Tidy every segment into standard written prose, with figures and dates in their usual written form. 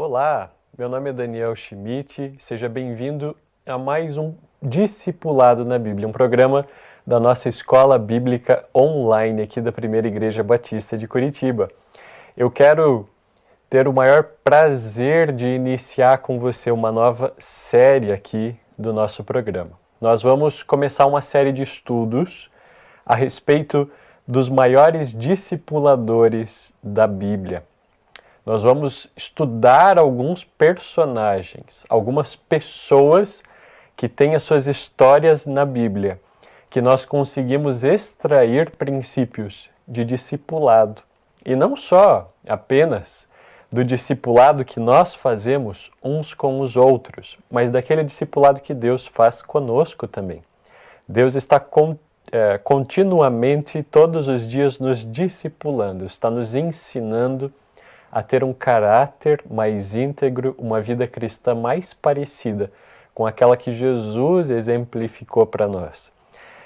Olá, meu nome é Daniel Schmidt, seja bem-vindo a mais um Discipulado na Bíblia, um programa da nossa Escola Bíblica Online aqui da Primeira Igreja Batista de Curitiba. Eu quero ter o maior prazer de iniciar com você uma nova série aqui do nosso programa. Nós vamos começar uma série de estudos a respeito dos maiores discipuladores da Bíblia. Nós vamos estudar alguns personagens, algumas pessoas que têm as suas histórias na Bíblia, que nós conseguimos extrair princípios de discipulado. E não só apenas do discipulado que nós fazemos uns com os outros, mas daquele discipulado que Deus faz conosco também. Deus está continuamente, todos os dias, nos discipulando, está nos ensinando a ter um caráter mais íntegro, uma vida cristã mais parecida com aquela que Jesus exemplificou para nós.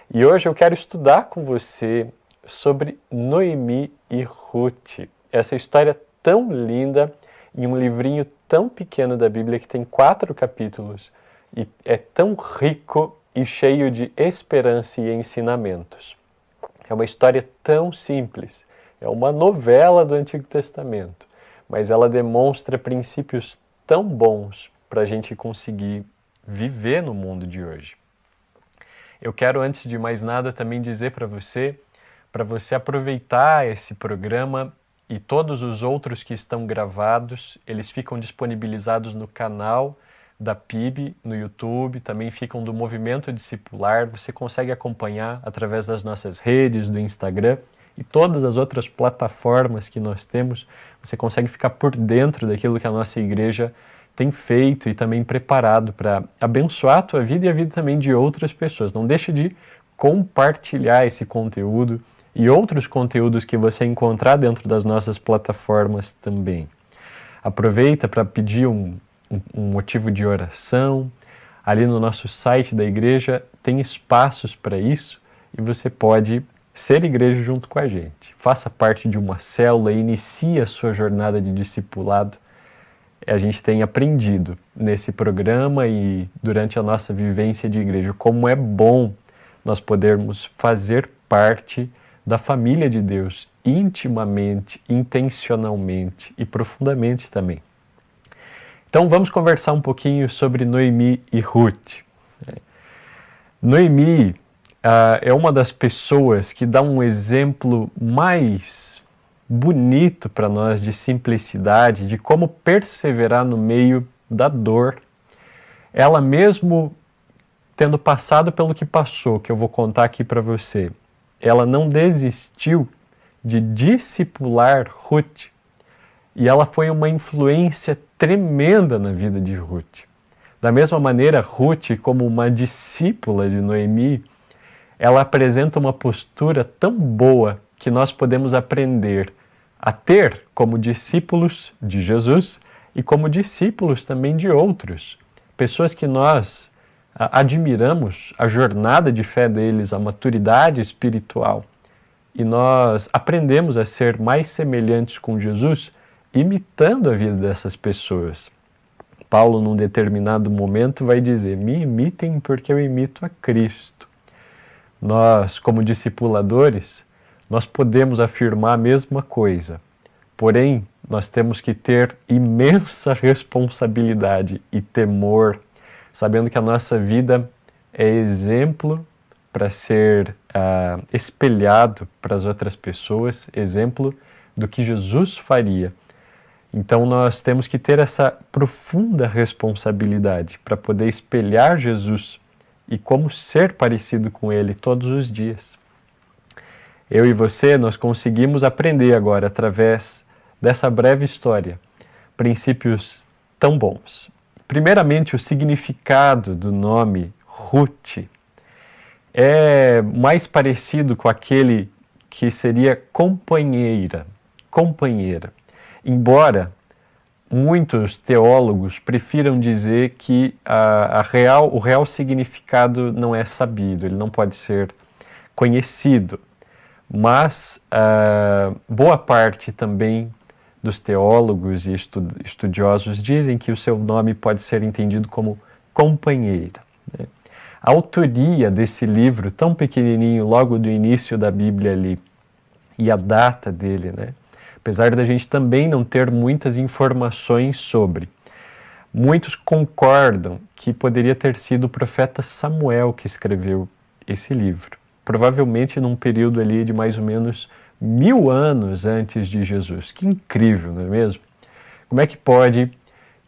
E hoje eu quero estudar com você sobre Noemi e Ruth, essa história tão linda em um livrinho tão pequeno da Bíblia que tem 4 capítulos e é tão rico e cheio de esperança e ensinamentos. É uma história tão simples, é uma novela do Antigo Testamento, mas ela demonstra princípios tão bons para a gente conseguir viver no mundo de hoje. Eu quero, antes de mais nada, também dizer para você aproveitar esse programa e todos os outros que estão gravados, eles ficam disponibilizados no canal da PIB, no YouTube, também ficam do Movimento Discipular, você consegue acompanhar através das nossas redes, do Instagram e todas as outras plataformas que nós temos, você consegue ficar por dentro daquilo que a nossa igreja tem feito e também preparado para abençoar a tua vida e a vida também de outras pessoas. Não deixe de compartilhar esse conteúdo e outros conteúdos que você encontrar dentro das nossas plataformas também. Aproveita para pedir um motivo de oração. Ali no nosso site da igreja tem espaços para isso e você pode ser igreja junto com a gente. Faça parte de uma célula e inicie a sua jornada de discipulado. A gente tem aprendido nesse programa e durante a nossa vivência de igreja como é bom nós podermos fazer parte da família de Deus intimamente, intencionalmente e profundamente também. Então vamos conversar um pouquinho sobre Noemi e Ruth. Noemi é uma das pessoas que dá um exemplo mais bonito para nós de simplicidade, de como perseverar no meio da dor. Ela mesmo tendo passado pelo que passou, que eu vou contar aqui para você, ela não desistiu de discipular Ruth. E ela foi uma influência tremenda na vida de Ruth. Da mesma maneira, Ruth, como uma discípula de Noemi, ela apresenta uma postura tão boa que nós podemos aprender a ter como discípulos de Jesus e como discípulos também de outros. Pessoas que nós admiramos a jornada de fé deles, a maturidade espiritual. E nós aprendemos a ser mais semelhantes com Jesus imitando a vida dessas pessoas. Paulo, num determinado momento, vai dizer: me imitem porque eu imito a Cristo. Nós, como discipuladores, nós podemos afirmar a mesma coisa, porém, nós temos que ter imensa responsabilidade e temor, sabendo que a nossa vida é exemplo para ser espelhado para as outras pessoas, exemplo do que Jesus faria. Então nós temos que ter essa profunda responsabilidade para poder espelhar Jesus e como ser parecido com Ele todos os dias. Eu e você, nós conseguimos aprender agora, através dessa breve história, princípios tão bons. Primeiramente, o significado do nome Ruth é mais parecido com aquele que seria companheira. Embora muitos teólogos prefiram dizer que o real significado não é sabido, ele não pode ser conhecido, mas boa parte também dos teólogos e estudiosos dizem que o seu nome pode ser entendido como companheira, né? A autoria desse livro, tão pequenininho, logo do início da Bíblia ali, e a data dele, né? Apesar da gente também não ter muitas informações sobre, muitos concordam que poderia ter sido o profeta Samuel que escreveu esse livro, provavelmente num período ali de mais ou menos 1000 anos antes de Jesus. Que incrível, não é mesmo? Como é que pode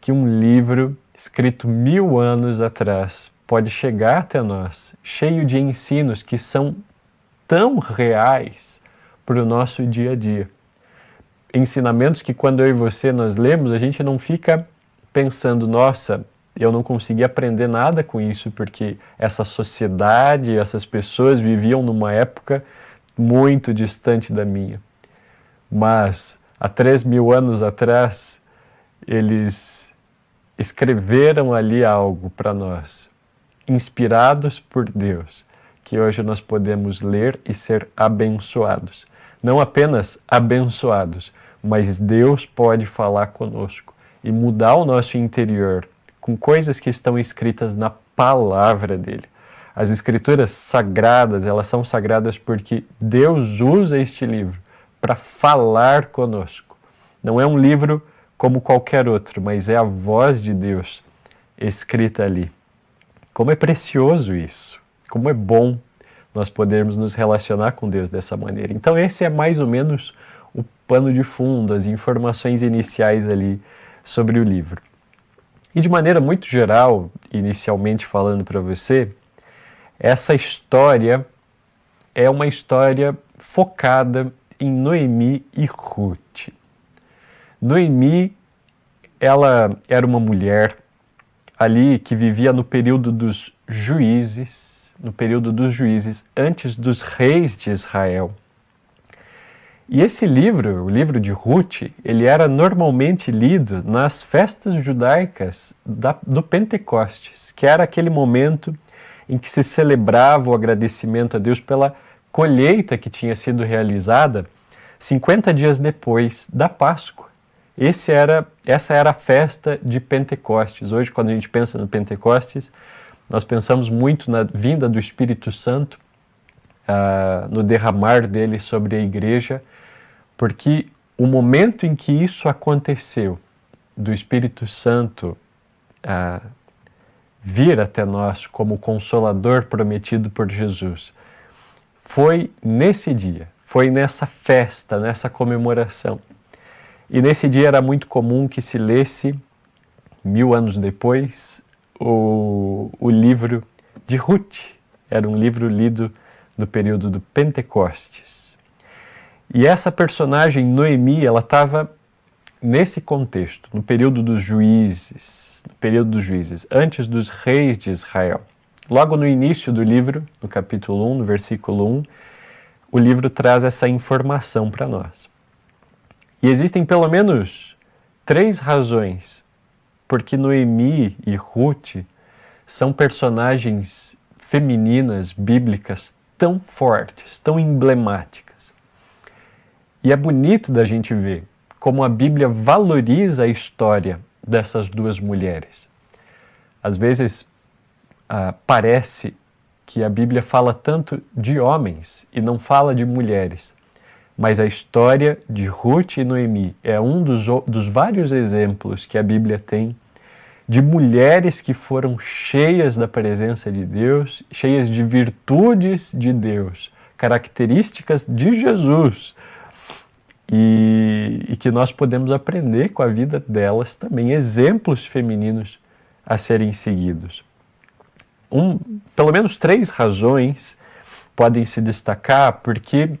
que um livro escrito 1000 anos atrás pode chegar até nós, cheio de ensinos que são tão reais para o nosso dia a dia? Ensinamentos que quando eu e você nós lemos, a gente não fica pensando, nossa, eu não consegui aprender nada com isso, porque essa sociedade, essas pessoas viviam numa época muito distante da minha. Mas há 3000 anos atrás, eles escreveram ali algo para nós, inspirados por Deus, que hoje nós podemos ler e ser abençoados. Não apenas abençoados, mas Deus pode falar conosco e mudar o nosso interior com coisas que estão escritas na palavra dele. As escrituras sagradas, elas são sagradas porque Deus usa este livro para falar conosco. Não é um livro como qualquer outro, mas é a voz de Deus escrita ali. Como é precioso isso, como é bom nós podermos nos relacionar com Deus dessa maneira. Então esse é mais ou menos o pano de fundo, as informações iniciais ali sobre o livro. E de maneira muito geral, inicialmente falando para você, essa história é uma história focada em Noemi e Ruth. Noemi, ela era uma mulher ali que vivia no período dos juízes, antes dos reis de Israel. E esse livro, o livro de Ruth, ele era normalmente lido nas festas judaicas do Pentecostes, que era aquele momento em que se celebrava o agradecimento a Deus pela colheita que tinha sido realizada 50 dias depois da Páscoa. Essa era a festa de Pentecostes. Hoje, quando a gente pensa no Pentecostes, nós pensamos muito na vinda do Espírito Santo, no derramar dele sobre a igreja, porque o momento em que isso aconteceu, do Espírito Santo vir até nós como Consolador prometido por Jesus, foi nesse dia, foi nessa festa, nessa comemoração. E nesse dia era muito comum que se lesse, 1000 anos depois, o livro de Ruth. Era um livro lido no período do Pentecostes. E essa personagem, Noemi, ela estava nesse contexto, no período dos juízes, antes dos reis de Israel. Logo no início do livro, no capítulo 1, no versículo 1, o livro traz essa informação para nós. E existem pelo menos 3 razões porque Noemi e Ruth são personagens femininas bíblicas tão fortes, tão emblemáticas. E é bonito da gente ver como a Bíblia valoriza a história dessas 2 mulheres. Às vezes parece que a Bíblia fala tanto de homens e não fala de mulheres. Mas a história de Ruth e Noemi é um dos vários exemplos que a Bíblia tem de mulheres que foram cheias da presença de Deus, cheias de virtudes de Deus, características de Jesus, e que nós podemos aprender com a vida delas também, exemplos femininos a serem seguidos. Pelo menos 3 razões podem se destacar porque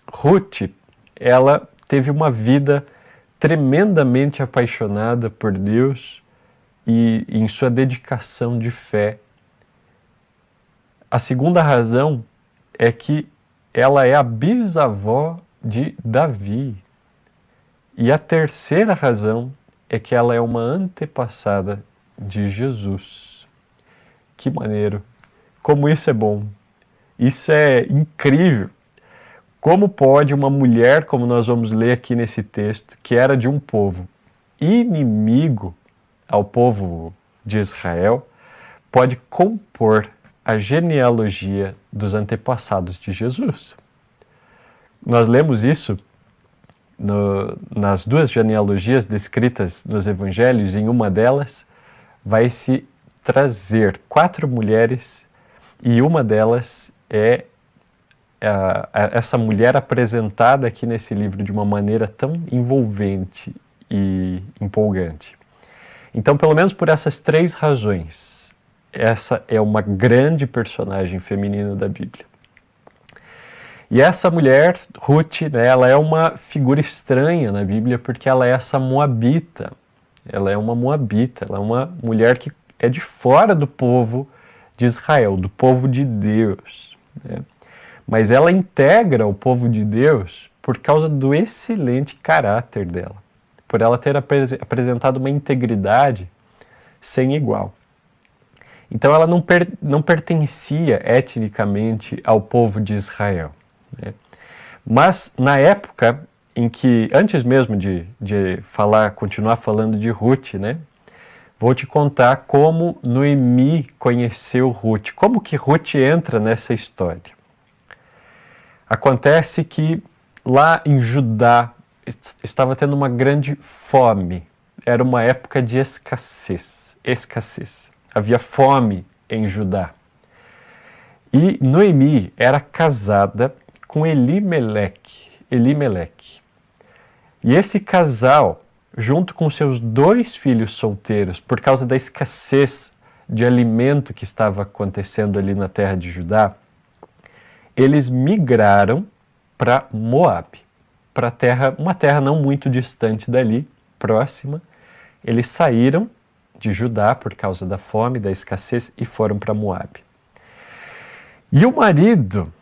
Ruth, ela teve uma vida tremendamente apaixonada por Deus e em sua dedicação de fé. A segunda razão é que ela é a bisavó de Davi. E a terceira razão é que ela é uma antepassada de Jesus. Que maneiro! Como isso é bom! Isso é incrível! Como pode uma mulher, como nós vamos ler aqui nesse texto, que era de um povo inimigo ao povo de Israel, pode compor a genealogia dos antepassados de Jesus? Nós lemos isso nas duas genealogias descritas nos evangelhos. Em uma delas vai se trazer 4 mulheres e uma delas é essa mulher apresentada aqui nesse livro de uma maneira tão envolvente e empolgante. Então, pelo menos por essas 3 razões, essa é uma grande personagem feminina da Bíblia. E essa mulher, Ruth, né, ela é uma figura estranha na Bíblia porque ela é essa moabita. Ela é uma moabita, ela é uma mulher que é de fora do povo de Israel, do povo de Deus, né? Mas ela integra o povo de Deus por causa do excelente caráter dela, por ela ter apresentado uma integridade sem igual. Então ela não pertencia etnicamente ao povo de Israel, né? Mas na época em que, antes mesmo de continuar falando de Ruth, né, vou te contar como Noemi conheceu Ruth, como que Ruth entra nessa história. Acontece que lá em Judá estava tendo uma grande fome. Era uma época de escassez. Havia fome em Judá. E Noemi era casada com Elimeleque. E esse casal, junto com seus 2 filhos solteiros, por causa da escassez de alimento que estava acontecendo ali na terra de Judá, eles migraram para Moabe, para uma terra não muito distante dali, próxima. Eles saíram de Judá por causa da fome, da escassez, e foram para Moabe. E o marido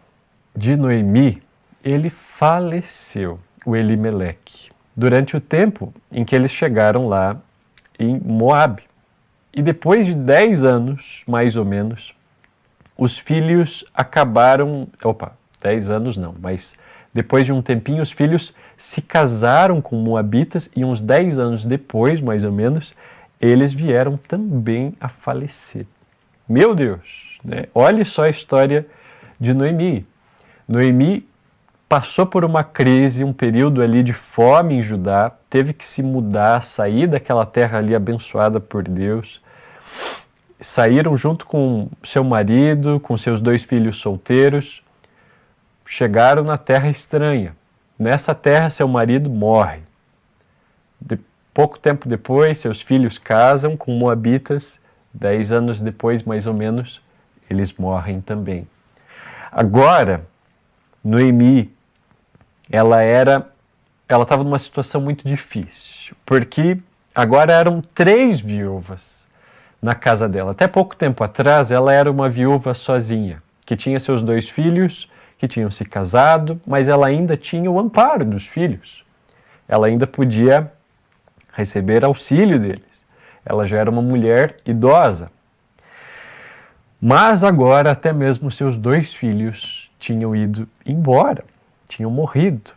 de Noemi, ele faleceu, o Elimeleque, durante o tempo em que eles chegaram lá em Moabe. E depois de 10 anos, mais ou menos, os filhos acabaram... 10 anos não, mas depois de um tempinho, os filhos se casaram com moabitas e uns 10 anos depois, mais ou menos, eles vieram também a falecer. Meu Deus, né? Olhe só a história de Noemi. Noemi passou por uma crise, um período ali de fome em Judá, teve que se mudar, sair daquela terra ali abençoada por Deus. Saíram junto com seu marido, com seus 2 filhos solteiros, chegaram na terra estranha. Nessa terra, seu marido morre. Pouco tempo depois, seus filhos casam com moabitas. 10 anos depois, mais ou menos, eles morrem também. Agora, Noemi, ela estava numa situação muito difícil, porque agora eram 3 viúvas na casa dela. Até pouco tempo atrás, ela era uma viúva sozinha, que tinha seus 2 filhos, que tinham se casado, mas ela ainda tinha o amparo dos filhos. Ela ainda podia receber auxílio deles. Ela já era uma mulher idosa. Mas agora até mesmo seus 2 filhos tinham ido embora, tinham morrido.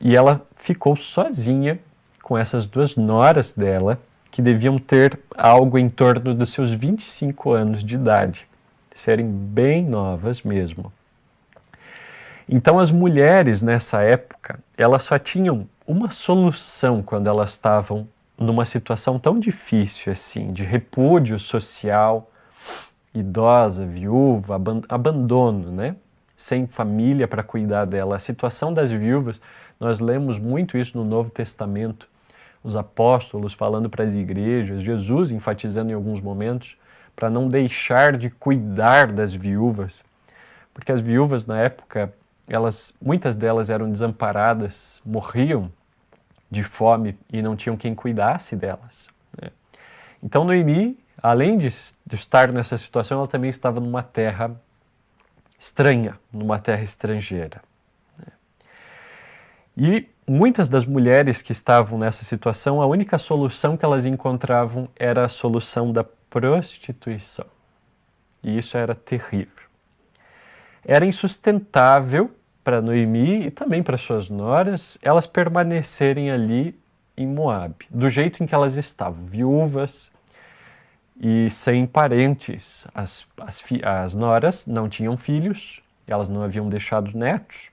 E ela ficou sozinha com essas 2 noras dela, que deviam ter algo em torno dos seus 25 anos de idade, serem bem novas mesmo. Então as mulheres nessa época, elas só tinham uma solução quando elas estavam numa situação tão difícil assim, de repúdio social, idosa, viúva, abandono, né? Sem família para cuidar dela. A situação das viúvas, nós lemos muito isso no Novo Testamento, os apóstolos falando para as igrejas, Jesus enfatizando em alguns momentos, para não deixar de cuidar das viúvas, porque as viúvas na época, muitas delas eram desamparadas, morriam de fome e não tinham quem cuidasse delas, né? Então Noemi, além de estar nessa situação, ela também estava numa terra estranha, numa terra estrangeira, né? E muitas das mulheres que estavam nessa situação, a única solução que elas encontravam era a solução da prostituição. E isso era terrível. Era insustentável para Noemi e também para suas noras, elas permanecerem ali em Moabe, do jeito em que elas estavam, viúvas e sem parentes. As noras não tinham filhos, elas não haviam deixado netos,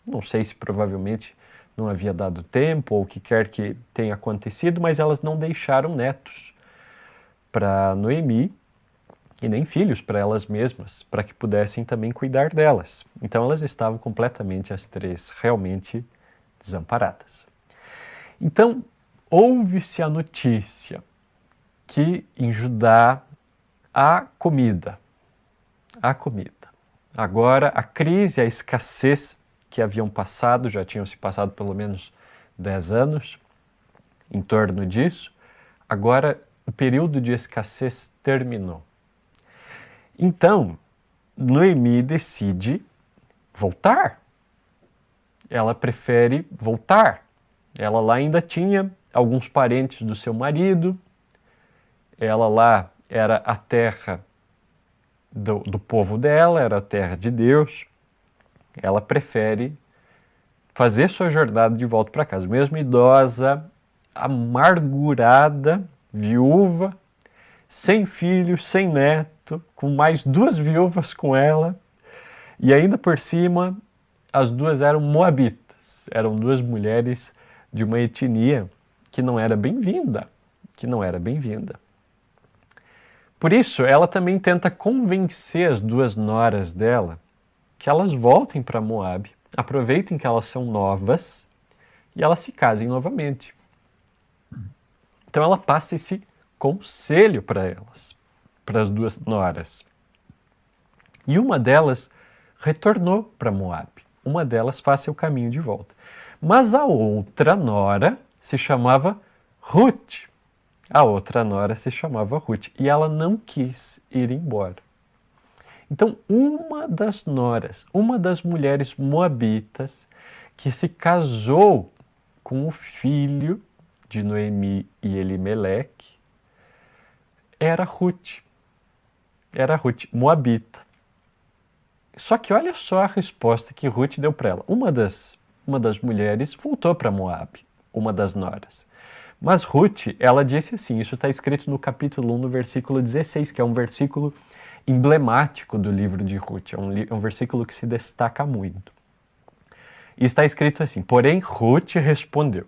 não sei se provavelmente não havia dado tempo ou o que quer que tenha acontecido, mas elas não deixaram netos para Noemi e nem filhos para elas mesmas, para que pudessem também cuidar delas. Então elas estavam completamente, as três, realmente desamparadas. Então, ouve-se a notícia que em Judá há comida. Há comida. Agora, a crise, a escassez que haviam passado, já tinham se passado pelo menos 10 anos, em torno disso, agora o período de escassez terminou. Então, Noemi decide voltar. Ela prefere voltar. Ela lá ainda tinha alguns parentes do seu marido, ela lá era a terra do povo dela, era a terra de Deus. Ela prefere fazer sua jornada de volta para casa. Mesmo idosa, amargurada, viúva, sem filho, sem neto, com mais 2 viúvas com ela. E ainda por cima, as 2 eram moabitas. Eram 2 mulheres de uma etnia que não era bem-vinda. Por isso, ela também tenta convencer as 2 noras dela que elas voltem para Moabe, aproveitem que elas são novas e elas se casem novamente. Então ela passa esse conselho para elas, para as 2 noras. E uma delas retornou para Moabe. Uma delas faz seu caminho de volta. Mas a outra nora se chamava Ruth. E ela não quis ir embora. Então, uma das noras, uma das mulheres moabitas que se casou com o filho de Noemi e Elimeleque era Ruth. Era Ruth, moabita. Só que olha só a resposta que Ruth deu para ela. Uma das mulheres voltou para Moabe, uma das noras. Mas Ruth, ela disse assim, isso está escrito no capítulo 1, no versículo 16, que é um versículo emblemático do livro de Ruth, é um versículo que se destaca muito. E está escrito assim, porém Ruth respondeu,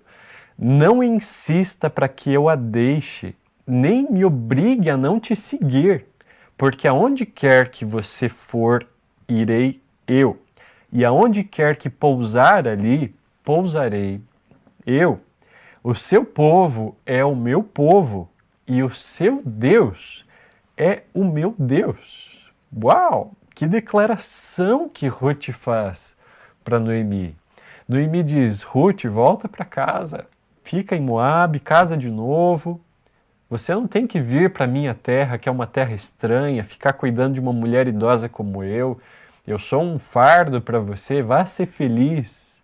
não insista para que eu a deixe, nem me obrigue a não te seguir, porque aonde quer que você for, irei eu, e aonde quer que pousar ali, pousarei eu. O seu povo é o meu povo, e o seu Deus é o meu Deus. Uau! Que declaração que Ruth faz para Noemi. Noemi diz, Ruth, volta para casa, fica em Moabe, casa de novo. Você não tem que vir para minha terra, que é uma terra estranha, ficar cuidando de uma mulher idosa como eu. Eu sou um fardo para você, vá ser feliz.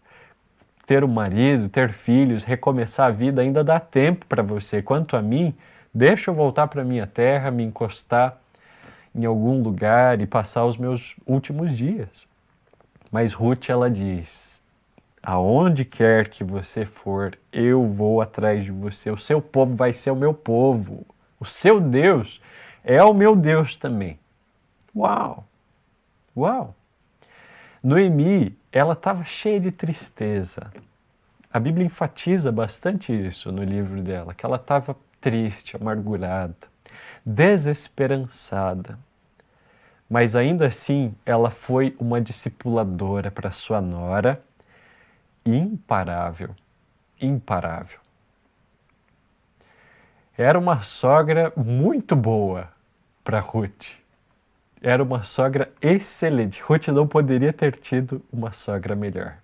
Ter um marido, ter filhos, recomeçar a vida, ainda dá tempo para você. Quanto a mim, deixa eu voltar para minha terra, me encostar em algum lugar e passar os meus últimos dias. Mas Ruth, ela diz, aonde quer que você for, eu vou atrás de você. O seu povo vai ser o meu povo. O seu Deus é o meu Deus também. Uau! Uau! Noemi, ela estava cheia de tristeza. A Bíblia enfatiza bastante isso no livro dela, que ela estava triste, amargurada, desesperançada. Mas ainda assim, ela foi uma discipuladora para sua nora imparável, imparável. Era uma sogra muito boa para Ruth. Era uma sogra excelente. Ruth não poderia ter tido uma sogra melhor.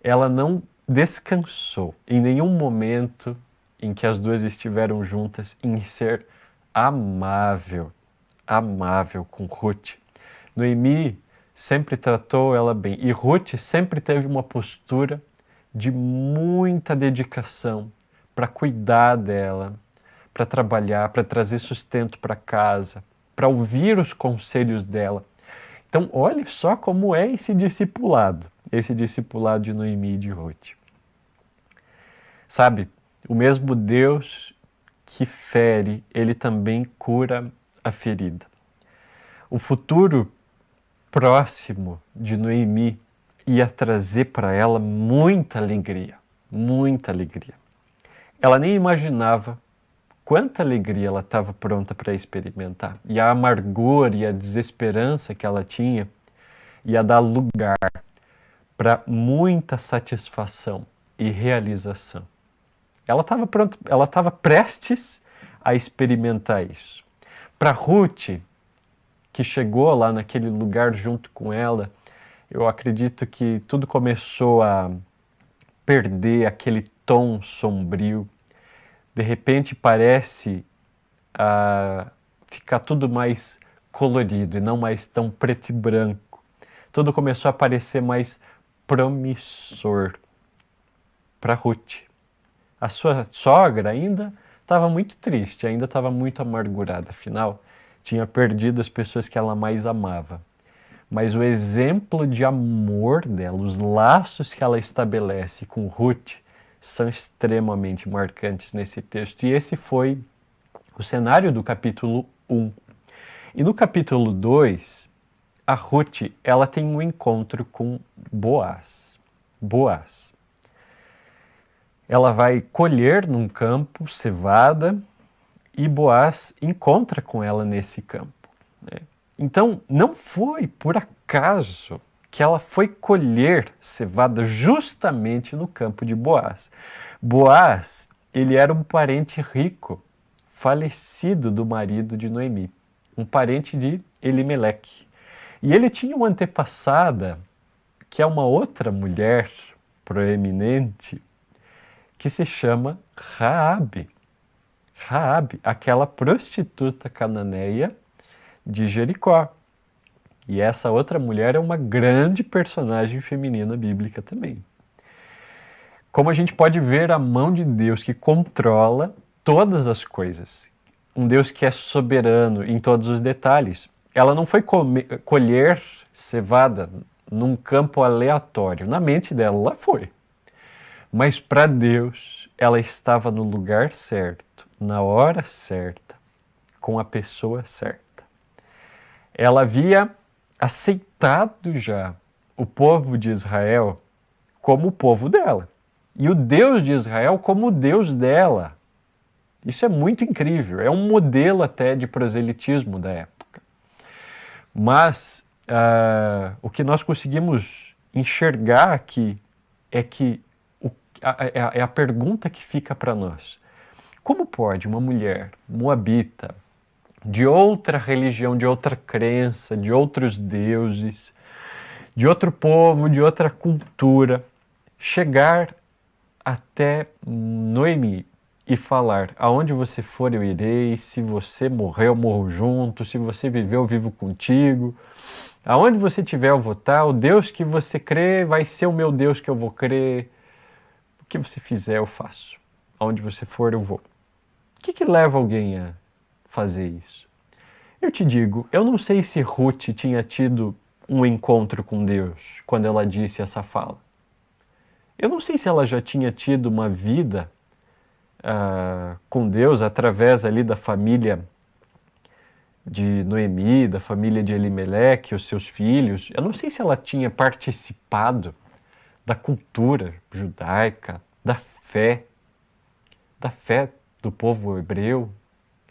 Ela não descansou em nenhum momento em que as 2 estiveram juntas em ser amável com Ruth. Noemi sempre tratou ela bem e Ruth sempre teve uma postura de muita dedicação para cuidar dela, para trabalhar, para trazer sustento para casa, para ouvir os conselhos dela. Então, olha só como é esse discipulado. esse discipulado de Noemi e de Ruth. Sabe, o mesmo Deus que fere, ele também cura a ferida. O futuro próximo de Noemi ia trazer para ela muita alegria, muita alegria. Ela nem imaginava quanta alegria ela estava pronta para experimentar. E a amargura e a desesperança que ela tinha ia dar lugar para muita satisfação e realização. Ela estava pronta, ela estava prestes a experimentar isso. Para Ruth, que chegou lá naquele lugar junto com ela, eu acredito que tudo começou a perder aquele tom sombrio. De repente parece ficar tudo mais colorido e não mais tão preto e branco. Tudo começou a parecer mais promissor para Ruth. A sua sogra ainda estava muito triste, ainda estava muito amargurada, afinal, tinha perdido as pessoas que ela mais amava. Mas o exemplo de amor dela, os laços que ela estabelece com Ruth, são extremamente marcantes nesse texto. E esse foi o cenário do capítulo 1. E no capítulo 2, a Ruth, ela tem um encontro com Boaz. Boaz. Ela vai colher num campo cevada e Boaz encontra com ela nesse campo, né? Então, não foi por acaso que ela foi colher cevada justamente no campo de Boaz. Boaz, ele era um parente rico, falecido do marido de Noemi, um parente de Elimeleque. E ele tinha uma antepassada, que é uma outra mulher proeminente, que se chama Raabe. Raabe, aquela prostituta cananeia de Jericó. E essa outra mulher é uma grande personagem feminina bíblica também. Como a gente pode ver a mão de Deus que controla todas as coisas. Um Deus que é soberano em todos os detalhes. Ela não foi colher cevada num campo aleatório. Na mente dela, ela foi. Mas para Deus, ela estava no lugar certo, na hora certa, com a pessoa certa. Ela havia aceitado já o povo de Israel como o povo dela. E o Deus de Israel como o Deus dela. Isso é muito incrível. É um modelo até de proselitismo da época. Mas o que nós conseguimos enxergar aqui é que é a pergunta que fica para nós. Como pode uma mulher moabita, de outra religião, de outra crença, de outros deuses, de outro povo, de outra cultura, chegar até Noemi e falar: aonde você for eu irei, se você morrer eu morro junto, se você viver eu vivo contigo, aonde você estiver eu vou estar, o Deus que você crê vai ser o meu Deus que eu vou crer, o que você fizer eu faço, aonde você for eu vou. O que leva alguém a fazer isso? Eu te digo, eu não sei se Ruth tinha tido um encontro com Deus quando ela disse essa fala. Eu não sei se ela já tinha tido uma vida com Deus através ali da família de Noemi, da família de Elimeleque, os seus filhos. Eu não sei se ela tinha participado da cultura judaica, da fé do povo hebreu.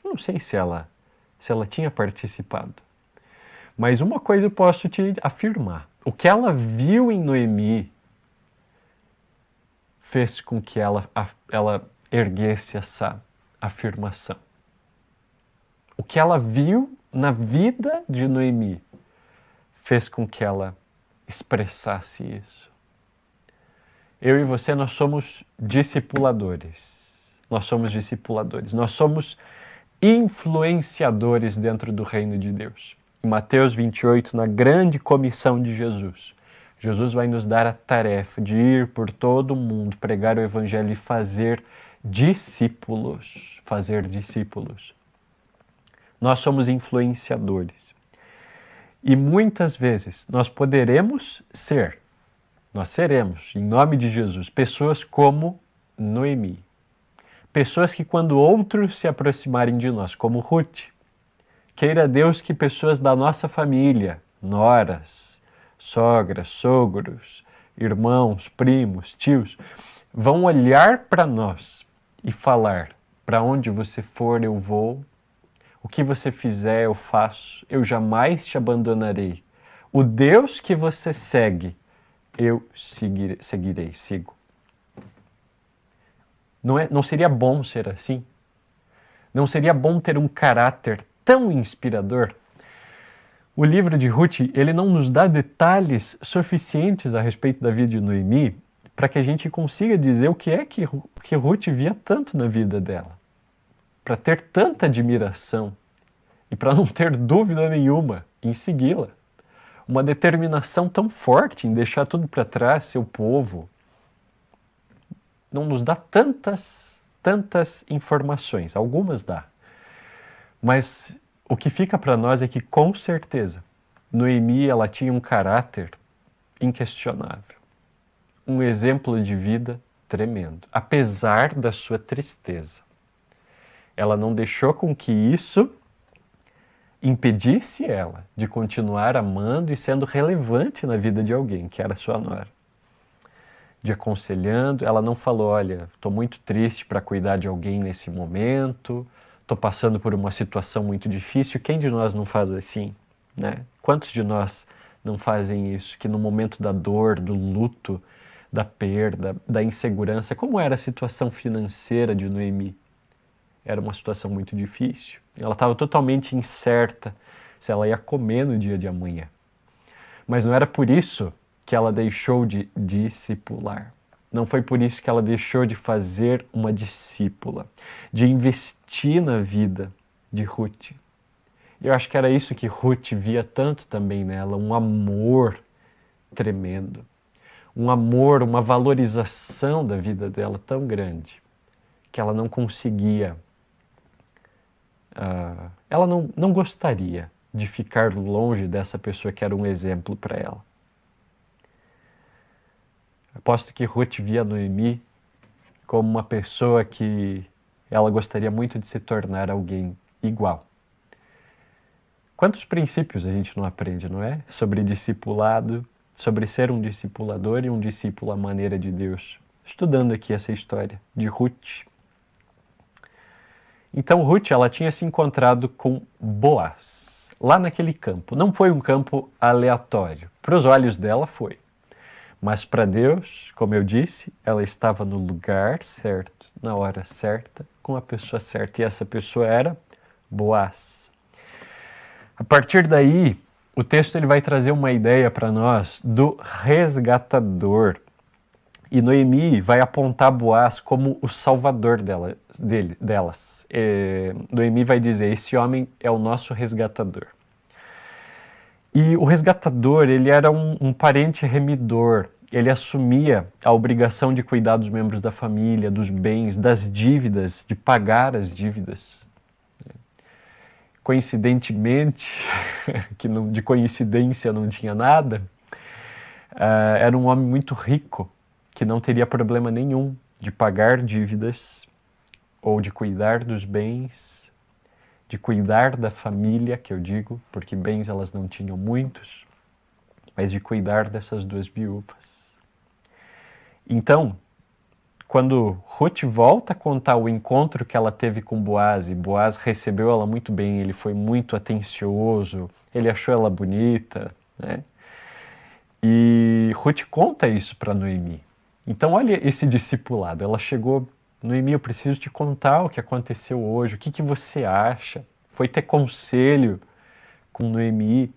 Eu não sei se ela tinha participado. Mas uma coisa eu posso te afirmar. O que ela viu em Noemi fez com que ela erguesse essa afirmação. O que ela viu na vida de Noemi fez com que ela expressasse isso. Eu e você, nós somos discipuladores. Nós somos discipuladores. Nós somos influenciadores dentro do reino de Deus. Em Mateus 28, na grande comissão de Jesus, Jesus vai nos dar a tarefa de ir por todo o mundo, pregar o evangelho e fazer discípulos. Fazer discípulos. Nós somos influenciadores. E muitas vezes nós poderemos ser nós seremos, em nome de Jesus, pessoas como Noemi. Pessoas que quando outros se aproximarem de nós, como Ruth, queira Deus que pessoas da nossa família, noras, sogras, sogros, irmãos, primos, tios, vão olhar para nós e falar: para onde você for eu vou, o que você fizer eu faço, eu jamais te abandonarei. O Deus que você segue, eu seguirei, sigo. Não seria bom ser assim? Não seria bom ter um caráter tão inspirador? O livro de Ruth, ele não nos dá detalhes suficientes a respeito da vida de Noemi para que a gente consiga dizer o que é que Ruth via tanto na vida dela. Para ter tanta admiração e para não ter dúvida nenhuma em segui-la. Uma determinação tão forte em deixar tudo para trás, seu povo, não nos dá tantas informações. Algumas dá. Mas o que fica para nós é que, com certeza, Noemi ela tinha um caráter inquestionável. Um exemplo de vida tremendo, apesar da sua tristeza. Ela não deixou com que isso impedisse ela de continuar amando e sendo relevante na vida de alguém, que era sua nora. De aconselhando, ela não falou: olha, estou muito triste para cuidar de alguém nesse momento, estou passando por uma situação muito difícil. Quem de nós não faz assim, né? Quantos de nós não fazem isso? Que no momento da dor, do luto, da perda, da insegurança, como era a situação financeira de Noemi? Era uma situação muito difícil. Ela estava totalmente incerta se ela ia comer no dia de amanhã. Mas não era por isso que ela deixou de discipular. Não foi por isso que ela deixou de fazer uma discípula, de investir na vida de Ruth. Eu acho que era isso que Ruth via tanto também nela, um amor tremendo. Um amor, uma valorização da vida dela tão grande, que ela não conseguia, ela não gostaria de ficar longe dessa pessoa que era um exemplo para ela. Aposto que Ruth via Noemi como uma pessoa que ela gostaria muito de se tornar alguém igual. Quantos princípios a gente não aprende, não é? Sobre discipulado, sobre ser um discipulador e um discípulo à maneira de Deus. Estudando aqui essa história de Ruth. Então Ruth, ela tinha se encontrado com Boaz, lá naquele campo. Não foi um campo aleatório. Para os olhos dela foi. Mas para Deus, como eu disse, ela estava no lugar certo, na hora certa, com a pessoa certa. E essa pessoa era Boaz. A partir daí, o texto ele vai trazer uma ideia para nós do resgatador. E Noemi vai apontar Boaz como o salvador delas. Noemi vai dizer: esse homem é o nosso resgatador. E o resgatador, ele era um parente remidor. Ele assumia a obrigação de cuidar dos membros da família, dos bens, das dívidas, de pagar as dívidas. Coincidentemente, que de coincidência não tinha nada, era um homem muito rico, que não teria problema nenhum de pagar dívidas, ou de cuidar dos bens, de cuidar da família, que eu digo, porque bens elas não tinham muitos, mas de cuidar dessas duas viúvas. Então, quando Ruth volta a contar o encontro que ela teve com Boaz, e Boaz recebeu ela muito bem, ele foi muito atencioso, ele achou ela bonita, né? E Ruth conta isso para Noemi. Então, olha esse discipulado. Ela chegou: Noemi, eu preciso te contar o que aconteceu hoje, o que você acha? Foi ter conselho com Noemi.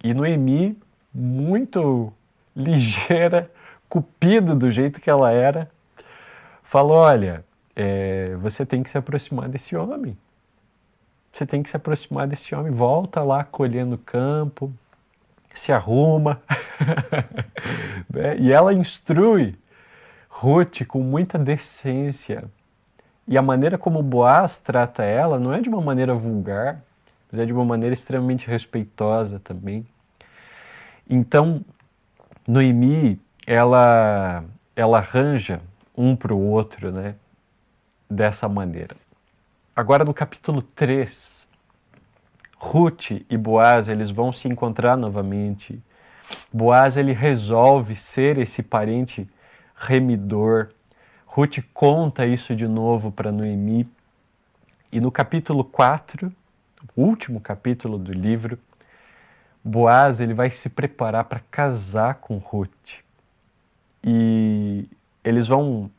E Noemi, muito ligeira, cupido do jeito que ela era, falou: olha, você tem que se aproximar desse homem. Você tem que se aproximar desse homem. Volta lá colhendo o campo, se arruma. E ela instrui Ruth com muita decência. E a maneira como Boaz trata ela não é de uma maneira vulgar, mas é de uma maneira extremamente respeitosa também. Então, Noemi, ela arranja um para o outro, né, dessa maneira. Agora no capítulo 3, Ruth e Boaz, eles vão se encontrar novamente. Boaz, ele resolve ser esse parente remidor. Ruth conta isso de novo para Noemi. E no capítulo 4, o último capítulo do livro, Boaz, ele vai se preparar para casar com Ruth. E eles vão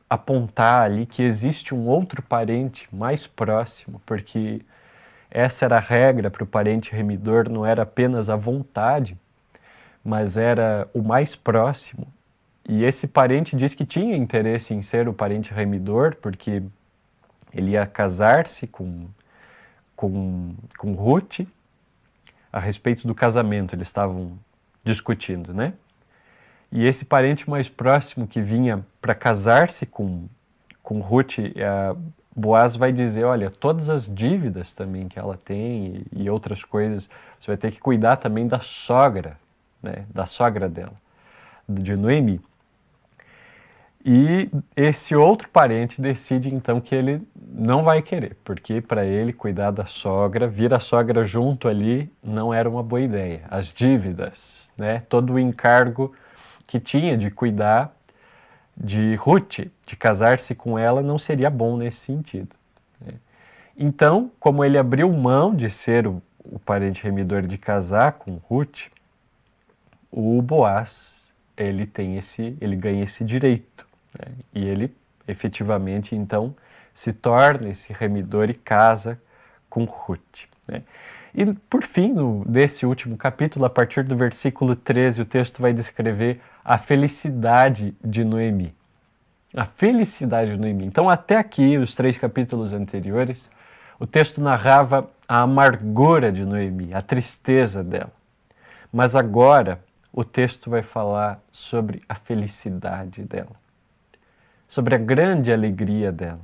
apontar ali que existe um outro parente mais próximo, porque essa era a regra para o parente remidor, não era apenas a vontade, mas era o mais próximo. E esse parente diz que tinha interesse em ser o parente remidor, porque ele ia casar-se com Ruth. A respeito do casamento, eles estavam discutindo, né? E esse parente mais próximo que vinha para casar-se com Ruth, Boaz vai dizer, olha, todas as dívidas também que ela tem e outras coisas, você vai ter que cuidar também da sogra, né? Da sogra dela, de Noemi. E esse outro parente decide então que ele não vai querer, porque para ele cuidar da sogra, vir a sogra junto ali, não era uma boa ideia. As dívidas, né? Todo o encargo que tinha de cuidar de Ruth, de casar-se com ela, não seria bom nesse sentido, né? Então, como ele abriu mão de ser o parente remidor, de casar com Ruth, o Boaz, ele ganha esse direito, né? E ele efetivamente então se torna esse remidor e casa com Ruth, né? E por fim, nesse último capítulo, a partir do versículo 13, o texto vai descrever a felicidade de Noemi. A felicidade de Noemi. Então, até aqui, os 3 capítulos anteriores, o texto narrava a amargura de Noemi, a tristeza dela. Mas agora, o texto vai falar sobre a felicidade dela, sobre a grande alegria dela.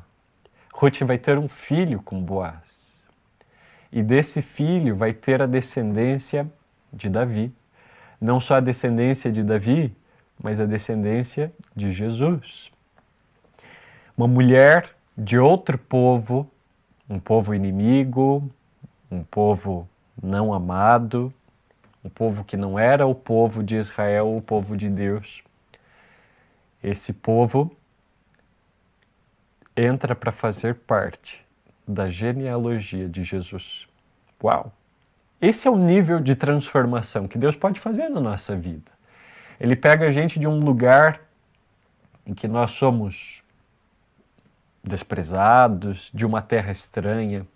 Ruth vai ter um filho com Boaz. E desse filho vai ter a descendência de Davi. Não só a descendência de Davi, mas a descendência de Jesus. Uma mulher de outro povo, um povo inimigo, um povo não amado, um povo que não era o povo de Israel, o povo de Deus. Esse povo entra para fazer parte da genealogia de Jesus. Uau! Esse é o nível de transformação que Deus pode fazer na nossa vida. Ele pega a gente de um lugar em que nós somos desprezados, de uma terra estranha.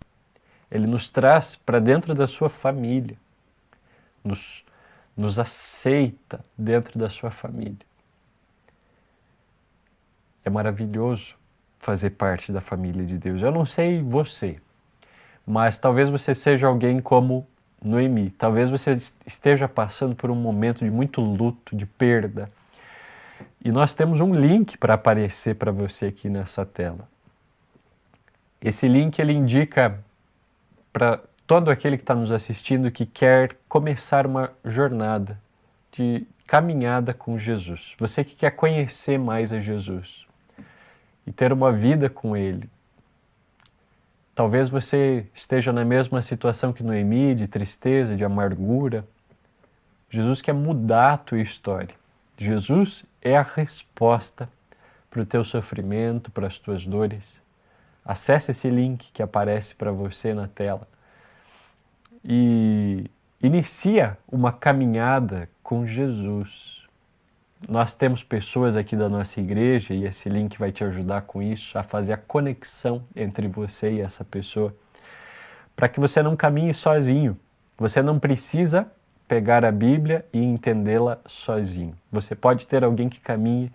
Ele nos traz para dentro da sua família, nos aceita dentro da sua família. É maravilhoso fazer parte da família de Deus. Eu não sei você, mas talvez você seja alguém como Noemi. Talvez você esteja passando por um momento de muito luto, de perda. E nós temos um link para aparecer para você aqui nessa tela. Esse link ele indica para todo aquele que está nos assistindo que quer começar uma jornada de caminhada com Jesus. Você que quer conhecer mais a Jesus e ter uma vida com Ele. Talvez você esteja na mesma situação que Noemi, de tristeza, de amargura. Jesus quer mudar a tua história. Jesus é a resposta para o teu sofrimento, para as tuas dores. Acesse esse link que aparece para você na tela e inicia uma caminhada com Jesus. Nós temos pessoas aqui da nossa igreja e esse link vai te ajudar com isso, a fazer a conexão entre você e essa pessoa, para que você não caminhe sozinho. Você não precisa pegar a Bíblia e entendê-la sozinho. Você pode ter alguém que caminhe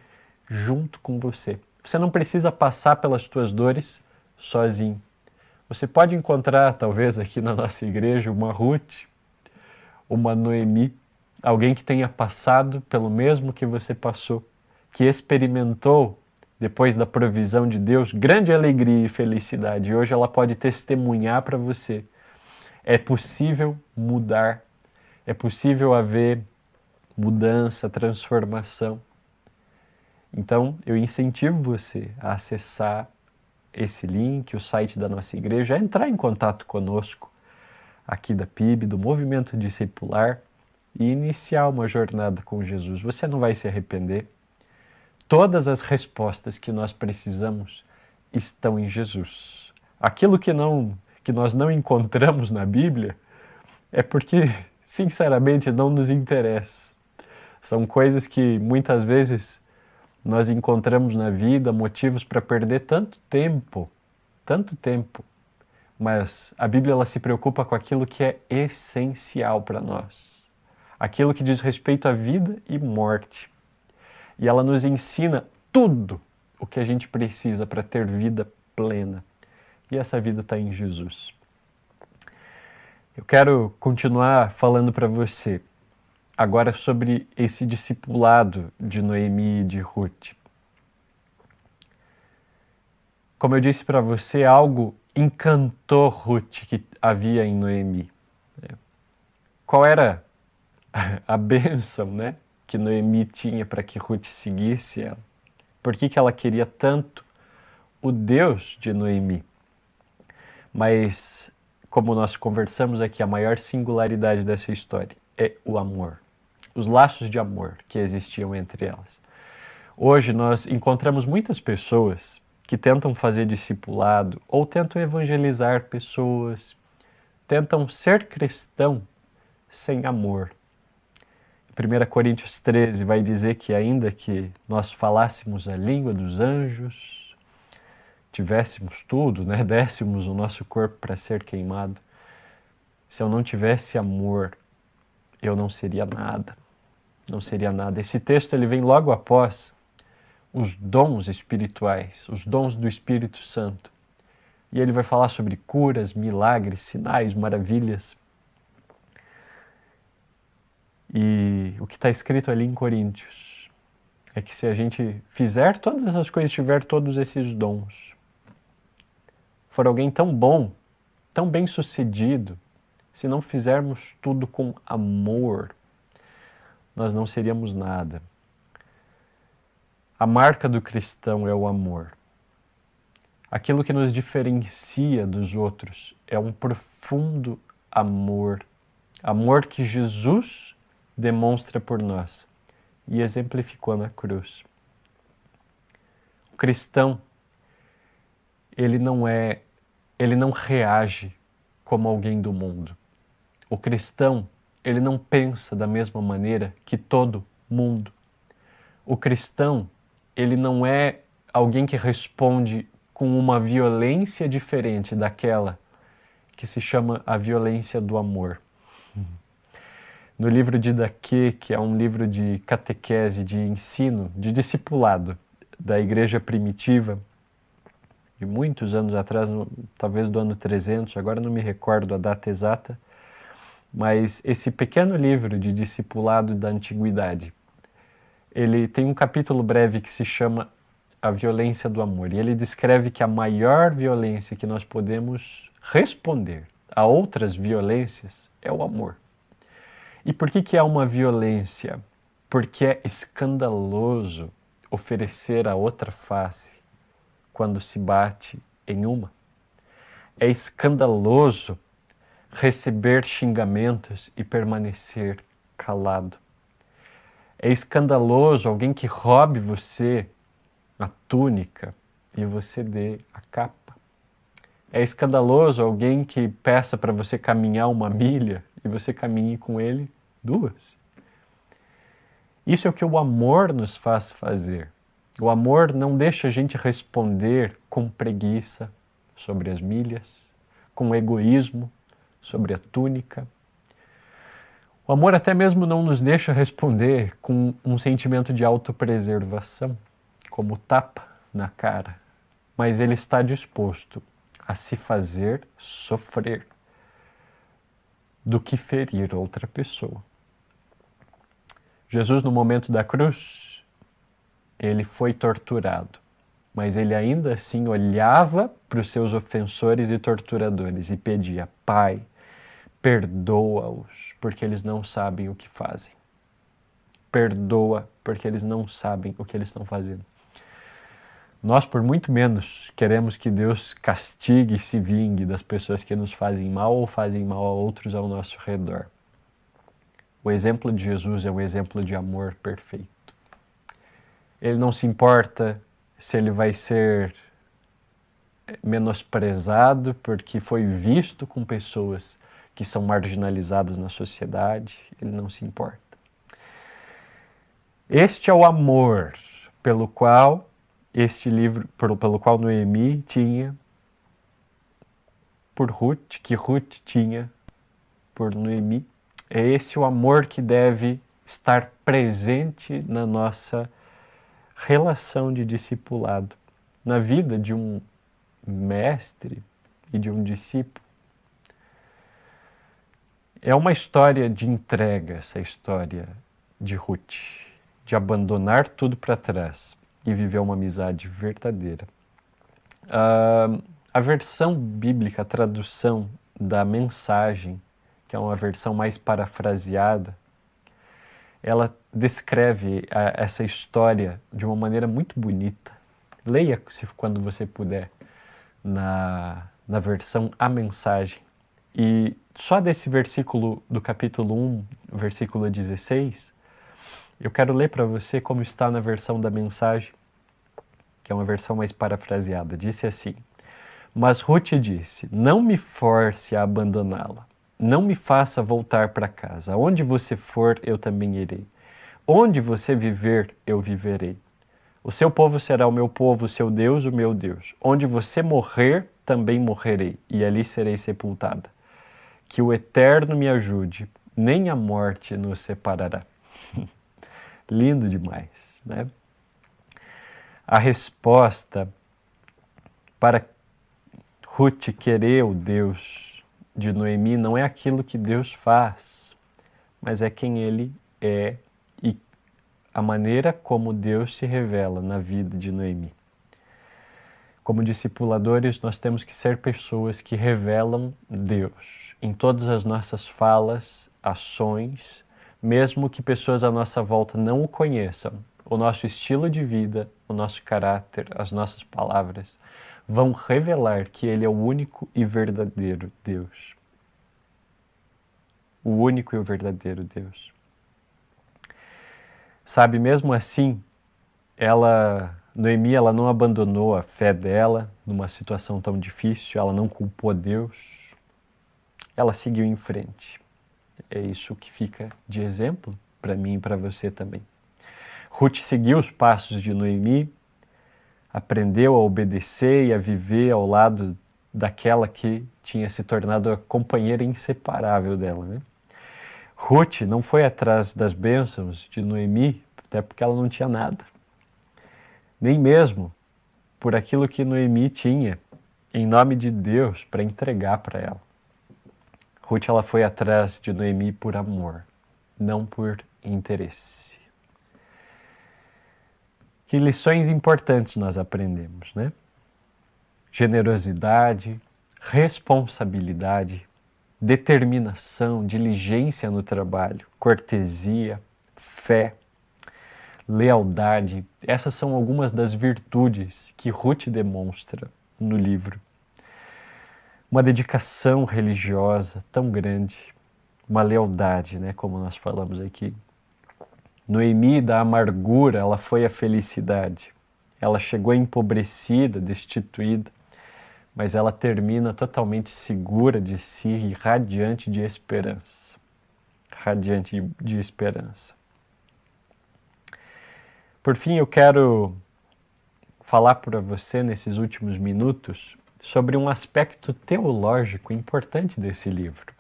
junto com você. Você não precisa passar pelas tuas dores sozinho. Você pode encontrar, talvez, aqui na nossa igreja, uma Ruth, uma Noemi, alguém que tenha passado pelo mesmo que você passou, que experimentou, depois da provisão de Deus, grande alegria e felicidade. E hoje ela pode testemunhar para você. É possível mudar, é possível haver mudança, transformação. Então, eu incentivo você a acessar esse link, o site da nossa igreja, a entrar em contato conosco aqui da PIB, do Movimento Discipular, e iniciar uma jornada com Jesus. Você não vai se arrepender. Todas as respostas que nós precisamos estão em Jesus. Aquilo que nós não encontramos na Bíblia é porque, sinceramente, não nos interessa. São coisas que muitas vezes nós encontramos na vida, motivos para perder tanto tempo. Mas a Bíblia ela se preocupa com aquilo que é essencial para nós. Aquilo que diz respeito à vida e morte. E ela nos ensina tudo o que a gente precisa para ter vida plena. E essa vida está em Jesus. Eu quero continuar falando para você agora sobre esse discipulado de Noemi e de Ruth. Como eu disse para você, algo encantou Ruth que havia em Noemi. Qual era a bênção, né, que Noemi tinha para que Ruth seguisse ela? Por que ela queria tanto o Deus de Noemi? Mas, como nós conversamos aqui, a maior singularidade dessa história é o amor. Os laços de amor que existiam entre elas. Hoje nós encontramos muitas pessoas que tentam fazer discipulado ou tentam evangelizar pessoas, tentam ser cristão sem amor. 1 Coríntios 13 vai dizer que ainda que nós falássemos a língua dos anjos, tivéssemos tudo, né, dessemos o nosso corpo para ser queimado, se eu não tivesse amor, eu não seria nada. Não seria nada. Esse texto ele vem logo após os dons espirituais, os dons do Espírito Santo. E ele vai falar sobre curas, milagres, sinais, maravilhas. E o que está escrito ali em Coríntios é que se a gente fizer todas essas coisas, tiver todos esses dons, for alguém tão bom, tão bem sucedido, se não fizermos tudo com amor, nós não seríamos nada. A marca do cristão é o amor. Aquilo que nos diferencia dos outros é um profundo amor. Amor que Jesus demonstra por nós e exemplificou na cruz. O cristão, ele não reage como alguém do mundo. O cristão, ele não pensa da mesma maneira que todo mundo. O cristão, ele não é alguém que responde com uma violência diferente daquela que se chama a violência do amor. No livro de Daquê, que é um livro de catequese, de ensino, de discipulado da igreja primitiva, de muitos anos atrás, talvez do ano 300, agora não me recordo a data exata, mas esse pequeno livro de discipulado da antiguidade, ele tem um capítulo breve que se chama A Violência do Amor, e ele descreve que a maior violência que nós podemos responder a outras violências é o amor. E por que é uma violência? Porque é escandaloso oferecer a outra face quando se bate em uma. É escandaloso receber xingamentos e permanecer calado. É escandaloso alguém que roube você a túnica e você dê a capa. É escandaloso alguém que peça para você caminhar 1 milha e você caminhe com ele 2. Isso é o que o amor nos faz fazer. O amor não deixa a gente responder com preguiça sobre as milhas, com egoísmo sobre a túnica. O amor até mesmo não nos deixa responder com um sentimento de autopreservação, como tapa na cara, mas ele está disposto a se fazer sofrer do que ferir outra pessoa. Jesus, no momento da cruz, ele foi torturado, mas ele ainda assim olhava para os seus ofensores e torturadores e pedia: Pai, perdoa-os, porque eles não sabem o que fazem. Perdoa porque eles não sabem o que eles estão fazendo. Nós, por muito menos, queremos que Deus castigue e se vingue das pessoas que nos fazem mal ou fazem mal a outros ao nosso redor. O exemplo de Jesus é um exemplo de amor perfeito. Ele não se importa se ele vai ser menosprezado porque foi visto com pessoas que são marginalizadas na sociedade. Ele não se importa. Este é o amor pelo qual este livro, pelo qual Noemi tinha por Ruth, que Ruth tinha por Noemi. É esse o amor que deve estar presente na nossa relação de discipulado, na vida de um mestre e de um discípulo. É uma história de entrega, essa história de Ruth, de abandonar tudo para trás e viver uma amizade verdadeira. A versão bíblica, a tradução da Mensagem, que é uma versão mais parafraseada, ela descreve essa história de uma maneira muito bonita. Leia, quando você puder, na versão A Mensagem. E só desse versículo do capítulo 1, versículo 16, eu quero ler para você como está na versão da Mensagem, que é uma versão mais parafraseada. Disse assim: Mas Ruth disse, não me force a abandoná-la. Não me faça voltar para casa. Onde você for, eu também irei. Onde você viver, eu viverei. O seu povo será o meu povo, o seu Deus, o meu Deus. Onde você morrer, também morrerei, e ali serei sepultada. Que o Eterno me ajude, nem a morte nos separará. Lindo demais, né? A resposta para Ruth querer o Deus de Noemi não é aquilo que Deus faz, mas é quem Ele é e a maneira como Deus se revela na vida de Noemi. Como discipuladores, nós temos que ser pessoas que revelam Deus em todas as nossas falas, ações, mesmo que pessoas à nossa volta não o conheçam. O nosso estilo de vida, o nosso caráter, as nossas palavras vão revelar que Ele é o único e verdadeiro Deus. O único e o verdadeiro Deus. Sabe, mesmo assim, Noemi, ela não abandonou a fé dela numa situação tão difícil, ela não culpou Deus, ela seguiu em frente. É isso que fica de exemplo para mim e para você também. Ruth seguiu os passos de Noemi, aprendeu a obedecer e a viver ao lado daquela que tinha se tornado a companheira inseparável dela, né? Ruth não foi atrás das bênçãos de Noemi, até porque ela não tinha nada. Nem mesmo por aquilo que Noemi tinha, em nome de Deus, para entregar para ela. Ruth, ela foi atrás de Noemi por amor, não por interesse. Que lições importantes nós aprendemos, né? Generosidade, responsabilidade, determinação, diligência no trabalho, cortesia, fé, lealdade. Essas são algumas das virtudes que Ruth demonstra no livro. Uma dedicação religiosa tão grande, uma lealdade, né, como nós falamos aqui. Noemi, da amargura, ela foi a felicidade. Ela chegou empobrecida, destituída, mas ela termina totalmente segura de si e radiante de esperança. Radiante de esperança. Por fim, eu quero falar para você, nesses últimos minutos, sobre um aspecto teológico importante desse livro.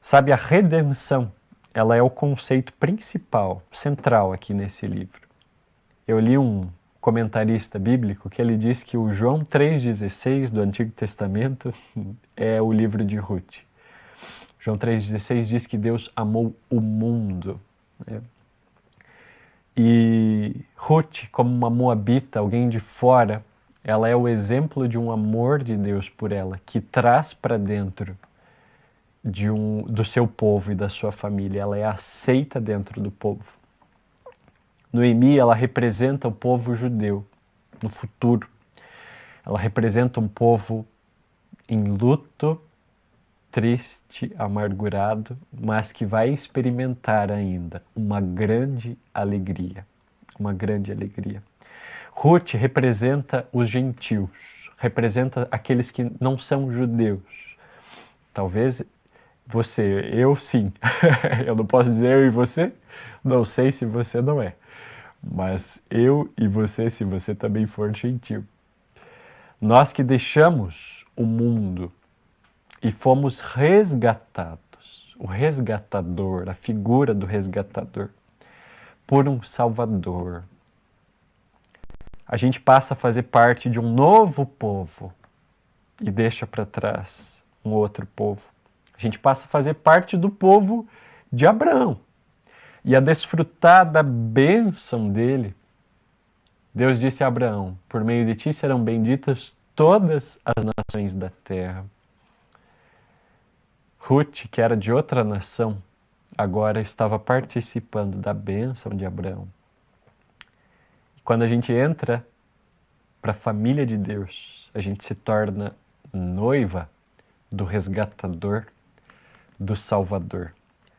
Sabe, a redenção, ela é o conceito principal, central aqui nesse livro. Eu li um comentarista bíblico que ele diz que o João 3,16 do Antigo Testamento é o livro de Ruth. João 3,16 diz que Deus amou o mundo, né? E Ruth, como uma moabita, alguém de fora, ela é o exemplo de um amor de Deus por ela, que traz para dentro do seu povo e da sua família. Ela é aceita dentro do povo. Noemi, ela representa o povo judeu no futuro. Ela representa um povo em luto, triste, amargurado, mas que vai experimentar ainda uma grande alegria. Uma grande alegria. Ruth representa os gentios, representa aqueles que não são judeus. Talvez você, eu sim. Eu não posso dizer eu e você, não sei se você não é. Mas eu e você, se você também for gentil. Nós que deixamos o mundo e fomos resgatados, o resgatador, a figura do resgatador, por um Salvador. A gente passa a fazer parte de um novo povo e deixa para trás um outro povo. A gente passa a fazer parte do povo de Abraão e a desfrutar da bênção dele. Deus disse a Abraão, por meio de ti serão benditas todas as nações da terra. Ruth, que era de outra nação, agora estava participando da bênção de Abraão. Quando a gente entra para a família de Deus, a gente se torna noiva do resgatador, do Salvador.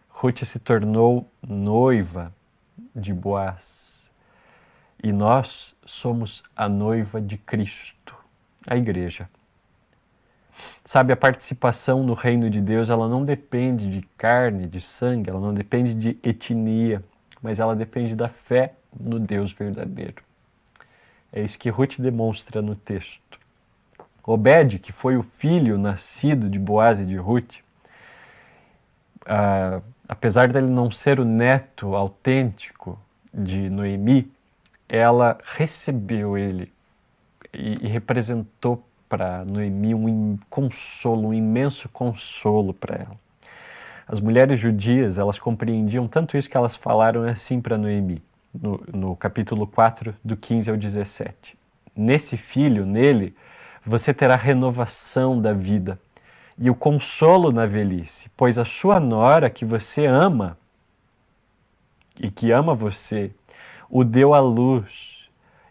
Ruth se tornou noiva de Boaz. E nós somos a noiva de Cristo, a igreja. Sabe, a participação no reino de Deus, ela não depende de carne, de sangue, ela não depende de etnia, mas ela depende da fé no Deus verdadeiro. É isso que Ruth demonstra no texto. Obed, que foi o filho nascido de Boaz e de Ruth, apesar dele não ser o neto autêntico de Noemi, ela recebeu ele e representou para Noemi um consolo, um imenso consolo para ela. As mulheres judias, elas compreendiam tanto isso que elas falaram assim para Noemi, no capítulo 4, do 15 ao 17. Nesse filho, nele, você terá renovação da vida e o consolo na velhice, pois a sua nora que você ama e que ama você, o deu à luz.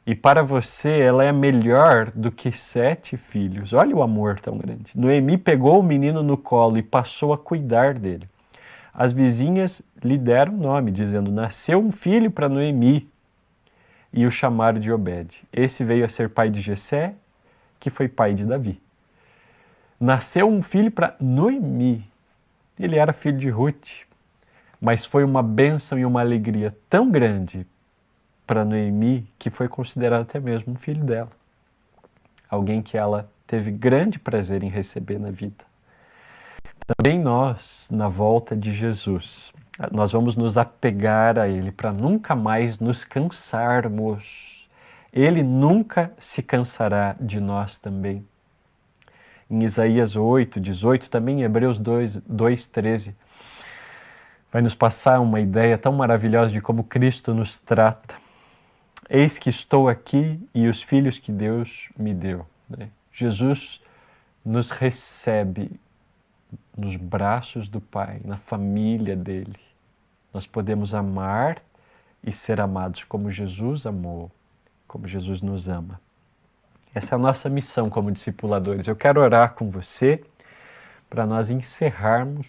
E para você ela é melhor do que 7 filhos. Olha o amor tão grande. Noemi pegou o menino no colo e passou a cuidar dele. As vizinhas lhe deram nome, dizendo, nasceu um filho para Noemi. E o chamaram de Obed. Esse veio a ser pai de Jessé, que foi pai de Davi. Nasceu um filho para Noemi. Ele era filho de Ruth. Mas foi uma bênção e uma alegria tão grande para Noemi, que foi considerado até mesmo um filho dela. Alguém que ela teve grande prazer em receber na vida. Também nós, na volta de Jesus, nós vamos nos apegar a Ele para nunca mais nos cansarmos. Ele nunca se cansará de nós também. Em Isaías 8, 18, também em Hebreus 2, 13, vai nos passar uma ideia tão maravilhosa de como Cristo nos trata. Eis que estou aqui e os filhos que Deus me deu. Jesus nos recebe nos braços do Pai, na família dele. Nós podemos amar e ser amados como Jesus amou, como Jesus nos ama. Essa é a nossa missão como discipuladores. Eu quero orar com você para nós encerrarmos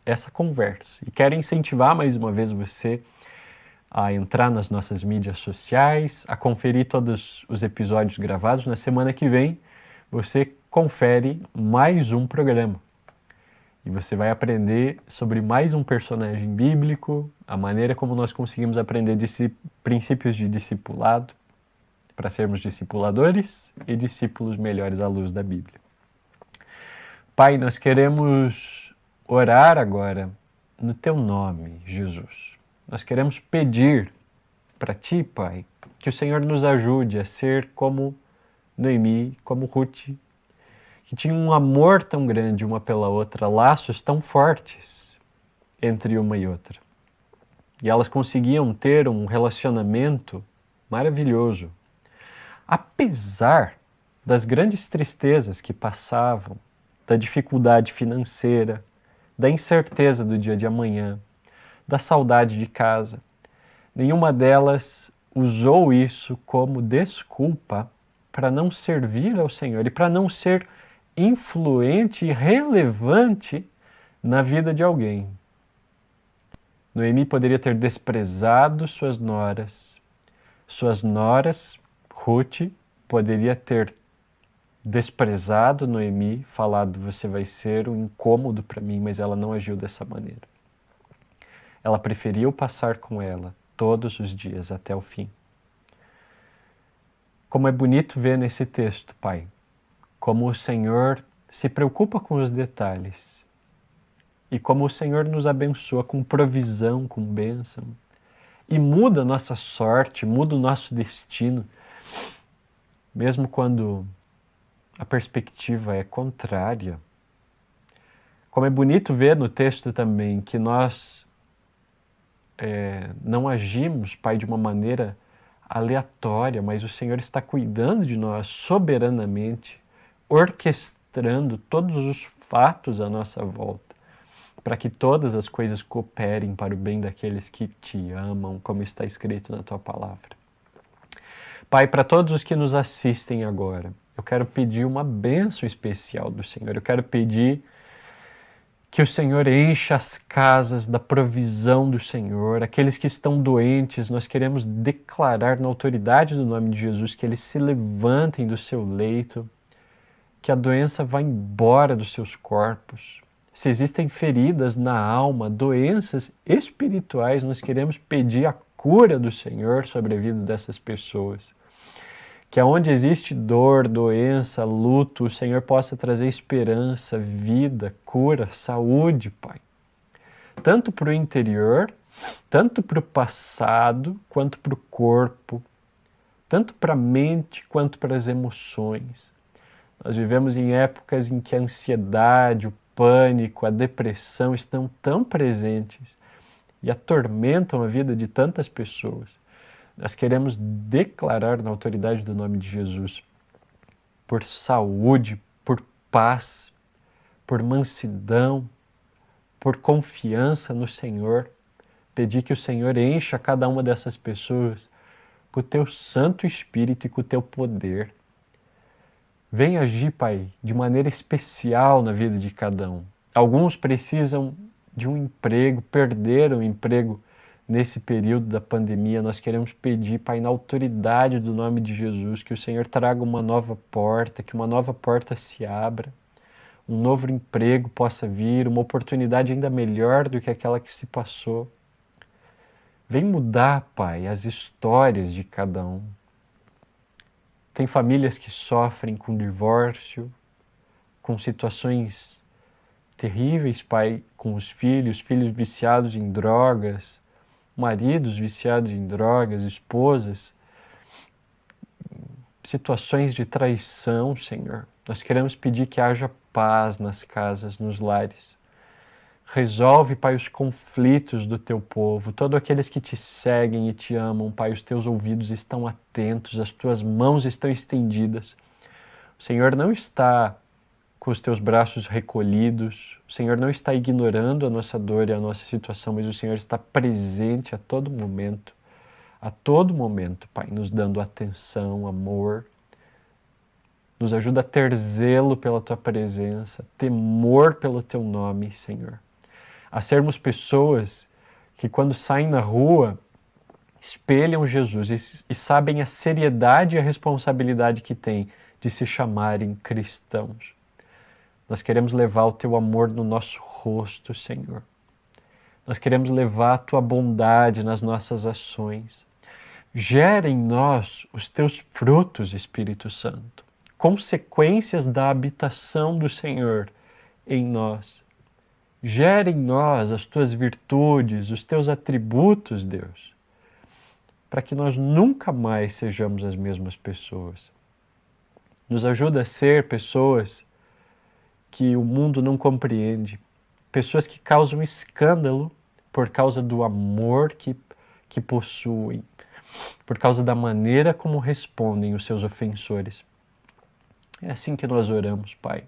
essa conversa. E quero incentivar mais uma vez você a entrar nas nossas mídias sociais, a conferir todos os episódios gravados. Na semana que vem, você confere mais um programa. E você vai aprender sobre mais um personagem bíblico, a maneira como nós conseguimos aprender princípios de discipulado, para sermos discipuladores e discípulos melhores à luz da Bíblia. Pai, nós queremos orar agora no Teu nome, Jesus. Nós queremos pedir para Ti, Pai, que o Senhor nos ajude a ser como Noemi, como Ruth, que tinham um amor tão grande uma pela outra, laços tão fortes entre uma e outra. E elas conseguiam ter um relacionamento maravilhoso, apesar das grandes tristezas que passavam, da dificuldade financeira, da incerteza do dia de amanhã, da saudade de casa, Nenhuma delas usou isso como desculpa para não servir ao Senhor e para não ser influente e relevante na vida de alguém. Noemi poderia ter desprezado suas noras. Suas noras, Ruth, poderia ter desprezado Noemi, falado, você vai ser um incômodo para mim, mas ela não agiu dessa maneira. Ela preferiu passar com ela todos os dias até o fim. Como é bonito ver nesse texto, Pai, como o Senhor se preocupa com os detalhes e como o Senhor nos abençoa com provisão, com bênção e muda a nossa sorte, muda o nosso destino, mesmo quando a perspectiva é contrária. Como é bonito ver no texto também que nós não agimos, Pai, de uma maneira aleatória, mas o Senhor está cuidando de nós soberanamente, orquestrando todos os fatos à nossa volta, para que todas as coisas cooperem para o bem daqueles que te amam, como está escrito na tua palavra. Pai, para todos os que nos assistem agora, eu quero pedir uma bênção especial do Senhor. Eu quero pedir que o Senhor encha as casas da provisão do Senhor. Aqueles que estão doentes, nós queremos declarar na autoridade do nome de Jesus que eles se levantem do seu leito, que a doença vá embora dos seus corpos. Se existem feridas na alma, doenças espirituais, nós queremos pedir a cura do Senhor sobre a vida dessas pessoas. Que aonde existe dor, doença, luto, o Senhor possa trazer esperança, vida, cura, saúde, Pai. Tanto para o interior, tanto para o passado, quanto para o corpo, tanto para a mente, quanto para as emoções. Nós vivemos em épocas em que a ansiedade, o pânico, a depressão estão tão presentes e atormentam a vida de tantas pessoas. Nós queremos declarar na autoridade do nome de Jesus por saúde, por paz, por mansidão, por confiança no Senhor. Pedir que o Senhor encha cada uma dessas pessoas com o teu Santo Espírito e com o teu poder. Vem agir, Pai, de maneira especial na vida de cada um. Alguns precisam de um emprego, perderam o emprego nesse período da pandemia. Nós queremos pedir, Pai, na autoridade do nome de Jesus, que o Senhor traga uma nova porta, que uma nova porta se abra, um novo emprego possa vir, uma oportunidade ainda melhor do que aquela que se passou. Vem mudar, Pai, as histórias de cada um. Tem famílias que sofrem com divórcio, com situações terríveis, Pai, com os filhos viciados em drogas, maridos viciados em drogas, esposas, situações de traição, Senhor. Nós queremos pedir que haja paz nas casas, nos lares. Resolve, Pai, os conflitos do teu povo. Todos aqueles que te seguem e te amam, Pai, os teus ouvidos estão atentos, as tuas mãos estão estendidas. O Senhor não está com os teus braços recolhidos. O Senhor não está ignorando a nossa dor e a nossa situação, mas o Senhor está presente a todo momento, Pai, nos dando atenção, amor. Nos ajuda a ter zelo pela tua presença, temor pelo teu nome, Senhor. A sermos pessoas que, quando saem na rua, espelham Jesus e sabem a seriedade e a responsabilidade que têm de se chamarem cristãos. Nós queremos levar o teu amor no nosso rosto, Senhor. Nós queremos levar a tua bondade nas nossas ações. Gera em nós os teus frutos, Espírito Santo, consequências da habitação do Senhor em nós. Gera em nós as tuas virtudes, os teus atributos, Deus, para que nós nunca mais sejamos as mesmas pessoas. Nos ajuda a ser pessoas que o mundo não compreende, pessoas que causam escândalo por causa do amor que possuem, por causa da maneira como respondem os seus ofensores. É assim que nós oramos, Pai,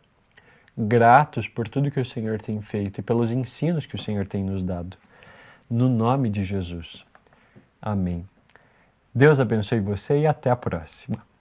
gratos por tudo que o Senhor tem feito e pelos ensinos que o Senhor tem nos dado. No nome de Jesus. Amém. Deus abençoe você e até a próxima.